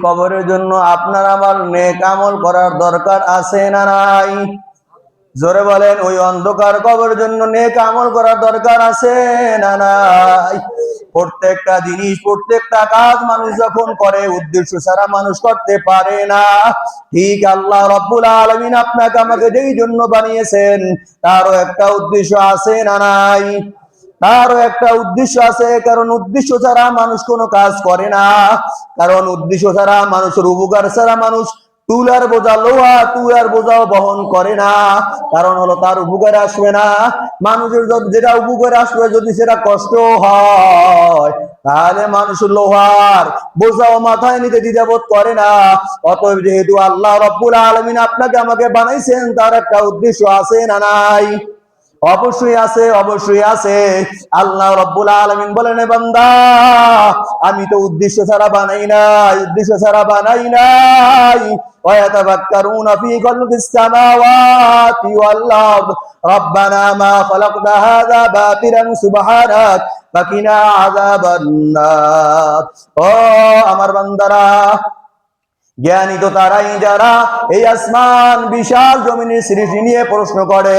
কবরের জন্য আপনার আমার নেক আমল করার দরকার আছে না নাই? জোরে বলেন, ওই অন্ধকার কবরের জন্য নেক আমল করার দরকার আছে না নাই? প্রত্যেকটা জিনিস, প্রত্যেকটা কাজ মানুষ যখন করে উদ্দেশ্য ছাড়া মানুষ করতে পারে না। ঠিক আল্লাহ রাব্বুল আলামিন আপনাকে আমাকে যেই জন্য বানিয়েছেন তারও একটা উদ্দেশ্য আছে না নাই? তারও একটা উদ্দেশ্য আছে, কারণ উদ্দেশ্য ছাড়া মানুষ কোনো কাজ করে না। কারণ উদ্দেশ্য ছাড়া মানুষের উপকার ছাড়া মানুষ তুলার বোঝা, লোহা তুলার বোঝাও বহন করে না। কারণ হলো তার উপকারে আসবে না। মানুষের যেটা উপকারে আসবে যদি সেটা কষ্ট হয়, তাহলে মানুষ লোহার বোঝাও মাথায় নিতে দ্বিধাবোধ করে না। অতএব যেহেতু আল্লাহ রাব্বুল আলামিন আপনাকে আমাকে বানাইছেন, তার একটা উদ্দেশ্য আছে না নাই? অবশ্যই আছে, অবশ্যই আছে। আল্লাহ রাব্বুল আলামিন বলেন, বান্দা আমি তো উদ্দেশ্য ছাড়া বানাই নাই, উদ্দেশ্য ছাড়া বানাই নাই। ويتفكرون في خلق السماوات والأرض ربنا ما خلقت هذا باطلا سبحانك فقنا عذاب النار। ও আমার বান্দারা, জ্ঞানী তো তারাই যারা এই আসমান বিশাল জমিনের সৃষ্টি নিয়ে প্রশ্ন করে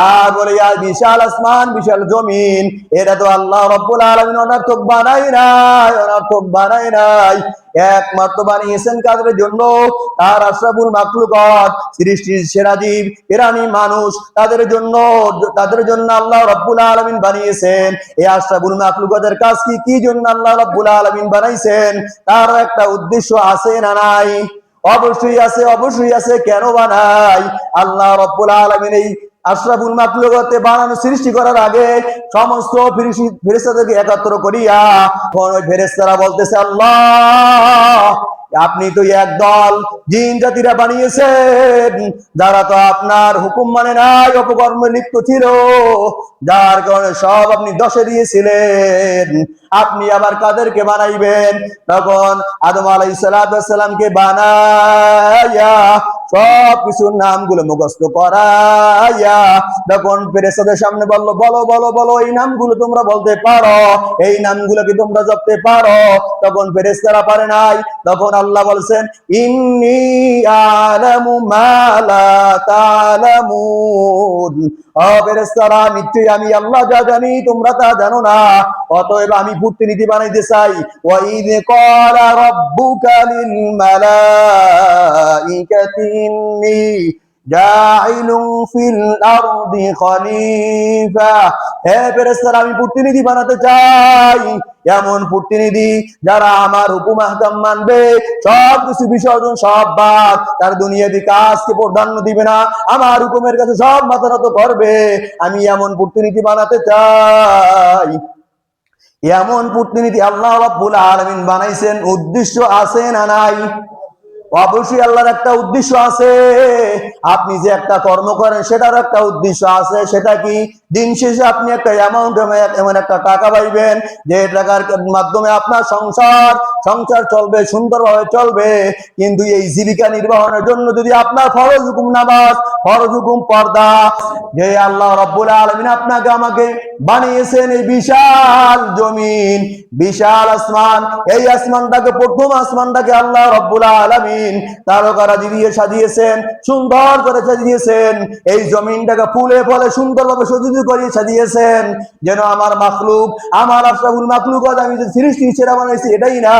আর বলে আর বিশাল আসমান বিশাল জমিন এটা তো আল্লাহ রাব্বুল আলামিন অনর্থক বানাই নাই, অনর্থক বানাই নাই। একমাত্র বানিয়েছেন কাদের জন্য? তার আশরাফুল মাখলুকাত, সৃষ্টির সেরা জীব প্রাণী মানুষ, তাদের জন্য আল্লাহ রাব্বুল আলামিন বানিয়েছেন। এই আশরাফুল মাখলুকাতের কাজ কি জন্য আল্লাহ রাব্বুল আলামিন বানাইছেন, তার একটা উদ্দেশ্য আছে না নাই? অবশ্যই আছে, অবশ্যই আছে। কেন বানাই? আল্লাহ রাব্বুল আলামিন এই আশরাফুল মাখলুকাতে বানানো সৃষ্টি করার আগে সমস্ত ফেরেশতাদেরকে একত্র করিয়া কোন ফেরেশতারা বলতেছে, আল্লাহ আপনি তো একদল জিন জাতিরা বানিয়েছেন যারা তো আপনার হুকুম মানে নাই, অপকর্মে লিপ্ত ছিল, যার কারণে সব আপনি দশে দিয়েছিলেন। আপনি আবার কাদেরকে বানাইবেন? তখন আদম আলাইহিস সালামকে বানাইয়া সব কিছুর নামগুলো মুখস্থ করাইয়া তখন ফেরেশতাদের সামনে বলল, বলো বলো বলো এই নামগুলো তোমরা বলতে পারো, এই নামগুলো কি তোমরা জপতে পারো? তখন ফেরেশতারা পারে নাই। তখন আল্লাহ বলছেন, ইন্নী আলামু মা লা তা'লামুন। ও ফেরেশতারা, নিশ্চয়ই আমি আল্লাহ যা জানি তোমরা তা জানো না। অতএব আমি প্রতিনিধি বানাইতে চাই। ওয়া ইয ক্বালা রাব্বুকা লিল মালাইকাতি ইন্নী জাইলুন ফিল আরদি খলিফা। হে ফেরেশতারা, আমি প্রতিনিধি বানাতে চাই, এমন প্রতিনিধি যারা আমার হুকুম আহকাম মানবে, সব কিছু বিসর্জন, সব বাদ, তার দুনিয়াবি কাজকে প্রাধান্য দিবে না, আমার হুকুমের কাছে সব মাথা নত করবে। আমি এমন প্রতিনিধি বানাতে চাই। এমন প্রতিনিধি আল্লাহ রাব্বুল আলামিন বানাইছেন। উদ্দেশ্য আছে না নাই? অবশ্যই আল্লাহর একটা উদ্দেশ্য আছে। আপনি যে একটা কর্ম করেন সেটার একটা উদ্দেশ্য আছে। সেটা কি? দিন শেষে আপনি একটা অ্যামাউন্ট, এমন একটা টাকা পাইবেন যে টাকার মাধ্যমে আপনার সংসার চলবে, সুন্দরভাবে চলবে। কিন্তু এই জীবিকা নির্বাহনের জন্য যদি আপনার ফরজ হুকুম নামাজ, ফরজ হুকুম পর্দা, যে আল্লাহ রাব্বুল আলামিন আপনাকে আমাকে বানিয়েছেন এই বিশাল জমিন, বিশাল আসমান, এই আসমানটাকে, প্রথম আসমানটাকে আল্লাহ রাব্বুল আলামিন তারকারাজি দিয়ে সাজিয়েছেন, সুন্দর করে সাজিয়েছেন। এই জমিনটাকে ফুলে ফলে সুন্দরভাবে সজ্জিত করে সাজিয়েছেন, যেন আমার মাখলুক, আমার আশরাফুল মাখলুকাত, আমি যে সৃষ্টি সেরা বানাইছি এটাই না।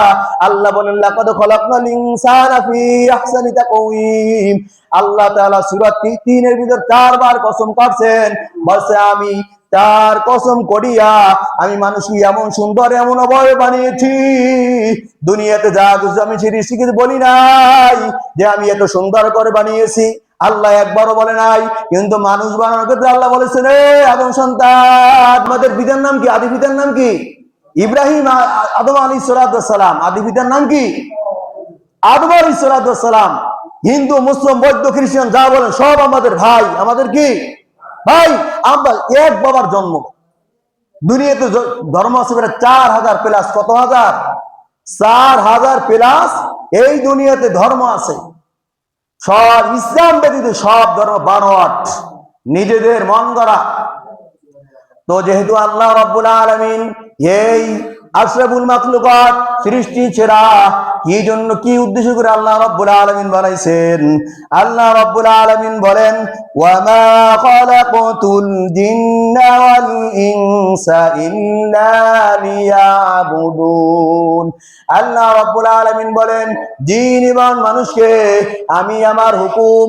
আল্লাহ বলেন, লাকাদ খালাকনাল ইনসানা ফি আহসানি তাকওয়িম। আল্লাহ তাআলা সূরা ৩ এর ভিতর ৪ বার কসম করছেন, বলছে আমি তার কসম করিয়া আমি মানুষকে এমন সুন্দর, এমন অবয়ব বানিয়েছি, দুনিয়াতে যা কিছু আমি সৃষ্টিকে বলি নাই যে আমি এত সুন্দর করে বানিয়েছি। আল্লাহ একবারও বলে নাই। কিন্তু মানুষ বানানোর ক্ষেত্রে আল্লাহ বলেছেন, আদম সন্তান, আমাদের পিতার নাম কি? আদি পিতার নাম কি? ইব্রাহিম, আদম আলাইহিস সালাম। আদি পিতার নাম কি? আদম আলাইহিস সালাম। হিন্দু, মুসলিম, বৌদ্ধ, খ্রিস্টান যা বলেন সব আমাদের ভাই। আমাদের কি ভাই? আমরা এক বাবার জন্ম। দুনিয়াতে ধর্ম আছে ৪,০০০ প্লাস। কত হাজার? ৪,০০০ প্লাস এই দুনিয়াতে ধর্ম আছে। সব ইসলাম ব্যতীত সব ধর্ম বানোয়াট, নিজেদের মন গড়া। তো যেহেতু আল্লাহ রাব্বুল আলামিন এই আশরাফুল মাখলুকাত, সৃষ্টি সেরা, কি জন্য, কি উদ্দেশ্য করে আল্লাহ রাব্বুল আলামিন বানাইছেন? আল্লাহ রাব্বুল আলামিন বলেন, ওয়া মা খালাকাতুল জিন্না ওয়াল ইনসা ইল্লা লিয়াবুদুন। আল্লাহ রাব্বুল আলামিন বলেন, জিন এবং মানুষকে আমি আমার হুকুম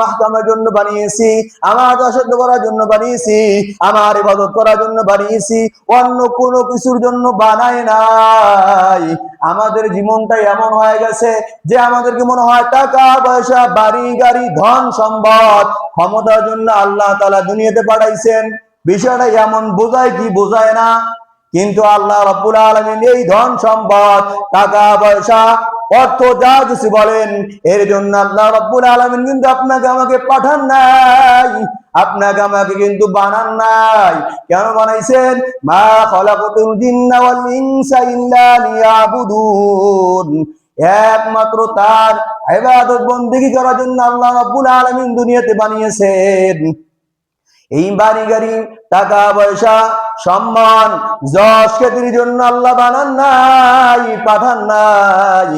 আহকামের জন্য বানিয়েছি, আমার দাসত্ব করার জন্য বানিয়েছি, আমার ইবাদত করার জন্য বানিয়েছি, অন্য কোনো কিছুর জন্য বানাই নাই। আমাদের জীবনটাই এমন হয়ে গেছে যে আমাদেরকে মনে হয় টাকা পয়সা, বাড়ি গাড়ি, ধন সম্পদ, ক্ষমতার জন্য আল্লাহ তাআলা দুনিয়াতে পাঠাইছেন। বিষয়টা এমন বোঝায় কি বোঝায় না? কিন্তু আল্লাহ রাব্বুল আলামিন এই ধন সম্পদ, টাকা পয়সা, অর্থ যা কিছু বলেন, এর জন্য আল্লাহ রাব্বুল আলামিন কিন্তু আপনাকে আমাকে পাঠান নাই, আপনাকে আমাকে কিন্তু বানান নাই। কেন বানাইছেন? মা খালাকাতুল জিন্না ওয়াল ইনসা ইল্লা লিয়াবুদুন, একমাত্র তার ইবাদত বন্দেগী করার জন্য আল্লাহ রাব্বুল আলামিন দুনিয়াতে বানিয়েছেন। এই বাড়ি গাড়ি, টাকা পয়সা, সম্মান, যশ খ্যাতির জন্য আল্লাহ বানান নাই, পাঠান নাই,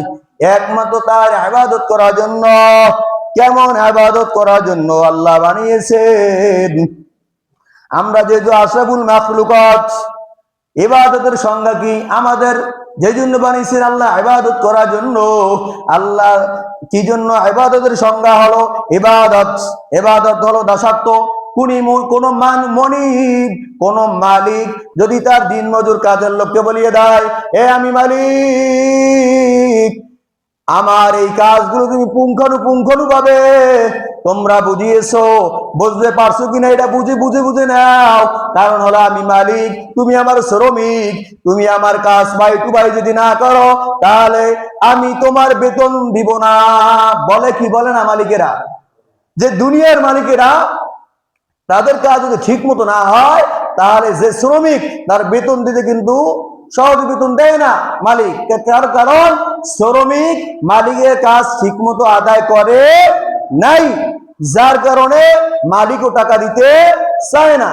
একমাত্র তার ইবাদত করার জন্য। কেমন ইবাদত করার জন্য আল্লাহ বানিয়েছেন? আমরা যেহেতু আশরাফুল মাখলুকাত, ইবাদতের সংজ্ঞা কি? আমাদের যে জন্য বানিয়েছেন আল্লাহ ইবাদত করার জন্য। আল্লাহ কি জন্য? ইবাদতের সংজ্ঞা হলো ইবাদত হলো দাসত্ব। কোন মালিক যদি তার দিন মজুর কাজের লোককে বলিয়ে দেয়, এ আমি মালিক, আমার এই কাজগুলো তুমি পুঙ্খানু ভাবে তোমরা বুঝিয়েছো, বুঝতে পারছো কিনা এটা বুঝে নাও। কারণ হলো আমি মালিক, তুমি আমার শ্রমিক, তুমি আমার কাজ বাই টু বাই যদি না করো তাহলে আমি তোমার বেতন দিব না। বলে কি বলে না মালিকেরা? যে দুনিয়ার মালিকেরা তাদের কাজ যদি ঠিক মতো না হয় তাহলে যে শ্রমিক তার বেতন দিতে কিন্তু সহজ বেতন দেয় না মালিক। তার কারণ শ্রমিক মালিকের কাজ ঠিক মতো আদায় করে নাই, যার কারণে মালিকও টাকা দিতে চায় না।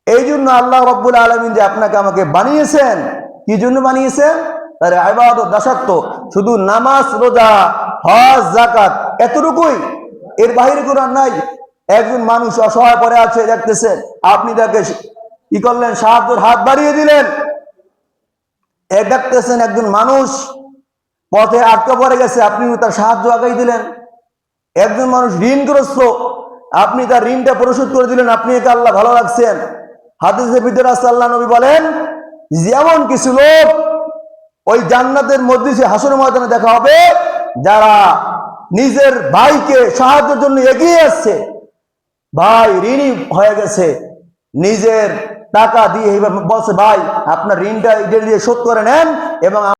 এই জন্য আল্লাহ রাব্বুল আলামিন যে আপনাকে আমাকে বানিয়েছেন, কি জন্য বানিয়েছেন? তার ইবাদত, দাসত্ব, শুধু নামাজ, রোজা, হজ, যাকাত, এতটুকুই, এর বাইরে কোনো নাই। একজন মানুষ অসহায় পড়ে আছে, দেখতেছেন, আপনি তাকে কি করলেন? সাহায্যের হাত বাড়িয়ে দিলেন। দেখতেছেন একজন মানুষ পথে আটকে পড়ে গেছে, আপনি তার সাহায্য আগাই দিলেন। একজন মানুষ ঋণগ্রস্ত, আপনি তার ঋণটা পরিশোধ করে দিলেন, আপনি একে আল্লাহ ভালো রাখছেন। হাদিসের ভিতরে আছে, আল্লাহ নবী বলেন, যেমন কিছু লোক ওই জান্নাতের মধ্যে হাসরের ময়দানে দেখা হবে, যারা নিজের ভাইকে সাহায্যের জন্য এগিয়ে আসছে, ভাই ঋণী হয়ে গেছে, নিজের টাকা দিয়ে বলছে, ভাই আপনার ঋণটা দিয়ে শোধ করে নেন এবং